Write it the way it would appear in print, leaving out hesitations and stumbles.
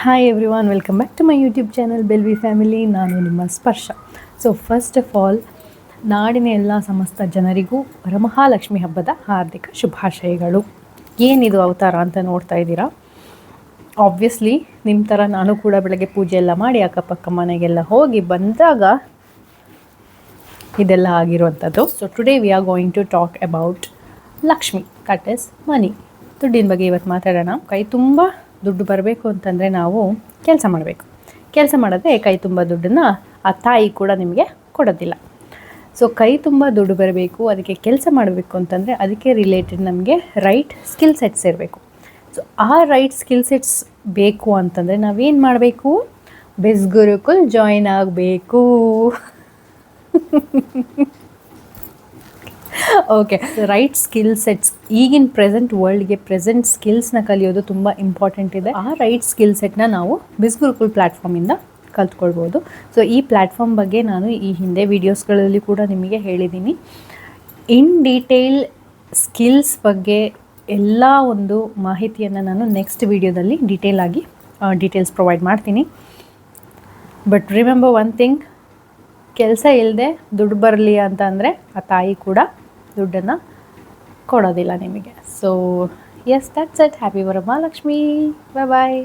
Hi everyone, welcome back to my YouTube channel Belvi family. ನಾನು ನಿಮ್ಮ ಸ್ಪರ್ಶ. So first of all, ನಾಡಿನ ಎಲ್ಲ ಸಮಸ್ತ ಜನರಿಗೂ ವರಮಹಾಲಕ್ಷ್ಮಿ ಹಬ್ಬದ ಹಾರ್ದಿಕ ಶುಭಾಶಯಗಳು. ಏನಿದು ಅವತಾರ ಅಂತ ನೋಡ್ತಾ ಇದ್ದೀರಾ. ಆಬ್ವಿಯಸ್ಲಿ ನಿಮ್ಮ ಥರ ನಾನು ಕೂಡ ಬೆಳಗ್ಗೆ ಪೂಜೆ ಎಲ್ಲ ಮಾಡಿ ಅಕ್ಕಪಕ್ಕ ಮನೆಗೆಲ್ಲ ಹೋಗಿ ಬಂದಾಗ ಇದೆಲ್ಲ ಆಗಿರುವಂಥದ್ದು. So today we are going to talk about Lakshmi, that is money. ದುಡ್ಡಿನ ಬಗ್ಗೆ ಇವತ್ತು ಮಾತಾಡೋಣ. ಕೈ ತುಂಬ ದುಡ್ಡು ಬರಬೇಕು ಅಂತಂದರೆ ನಾವು ಕೆಲಸ ಮಾಡಬೇಕು. ಕೆಲಸ ಮಾಡಿದ್ರೆ ಕೈ ತುಂಬ ದುಡ್ಡನ್ನು ಆ ತಾಯಿ ಕೂಡ ನಿಮಗೆ ಕೊಡೋದಿಲ್ಲ. ಸೊ ಕೈ ತುಂಬ ದುಡ್ಡು ಬರಬೇಕು, ಅದಕ್ಕೆ ಕೆಲಸ ಮಾಡಬೇಕು ಅಂತಂದರೆ ಅದಕ್ಕೆ ರಿಲೇಟೆಡ್ ನಮಗೆ ರೈಟ್ ಸ್ಕಿಲ್ ಸೆಟ್ಸ್ ಇರಬೇಕು. ಸೊ ಆ ರೈಟ್ ಸ್ಕಿಲ್ ಸೆಟ್ಸ್ ಬೇಕು ಅಂತಂದರೆ ನಾವೇನು ಮಾಡಬೇಕು? ಬೆಸ್ ಗುರುಕುಲ್ ಜಾಯಿನ್ ಆಗಬೇಕು. ಓಕೆ, ರೈಟ್ ಸ್ಕಿಲ್ ಸೆಟ್ಸ್ ಈಗಿನ ಪ್ರೆಸೆಂಟ್ ವರ್ಲ್ಡ್ಗೆ ಪ್ರೆಸೆಂಟ್ ಸ್ಕಿಲ್ಸ್ನ ಕಲಿಯೋದು ತುಂಬ ಇಂಪಾರ್ಟೆಂಟ್ ಇದೆ. ಆ ರೈಟ್ ಸ್ಕಿಲ್ ಸೆಟ್ನ ನಾವು ಬೆಸ್ ಗುರುಕುಲ್ ಪ್ಲ್ಯಾಟ್ಫಾರ್ಮಿಂದ ಕಲ್ತ್ಕೊಳ್ಬೋದು. ಸೊ ಈ ಪ್ಲ್ಯಾಟ್ಫಾರ್ಮ್ ಬಗ್ಗೆ ನಾನು ಈ ಹಿಂದೆ ವೀಡಿಯೋಸ್ಗಳಲ್ಲಿ ಕೂಡ ನಿಮಗೆ ಹೇಳಿದ್ದೀನಿ. ಇನ್ ಡೀಟೇಲ್ ಸ್ಕಿಲ್ಸ್ ಬಗ್ಗೆ ಎಲ್ಲ ಒಂದು ಮಾಹಿತಿಯನ್ನು ನಾನು ನೆಕ್ಸ್ಟ್ ವೀಡಿಯೋದಲ್ಲಿ ಡೀಟೇಲ್ಸ್ ಪ್ರೊವೈಡ್ ಮಾಡ್ತೀನಿ. ಬಟ್ ರಿಮೆಂಬರ್ ಒನ್ ಥಿಂಗ್, ಕೆಲಸ ಇಲ್ಲದೆ ದುಡ್ಡು ಬರಲಿ ಅಂತ ಅಂದರೆ ಆ ತಾಯಿ ಕೂಡ ದುಡ್ಡನ್ನು ಕೊಡೋದಿಲ್ಲ ನಿಮಗೆ. So yes, that's it. Happy Varamahalakshmi. Bye bye.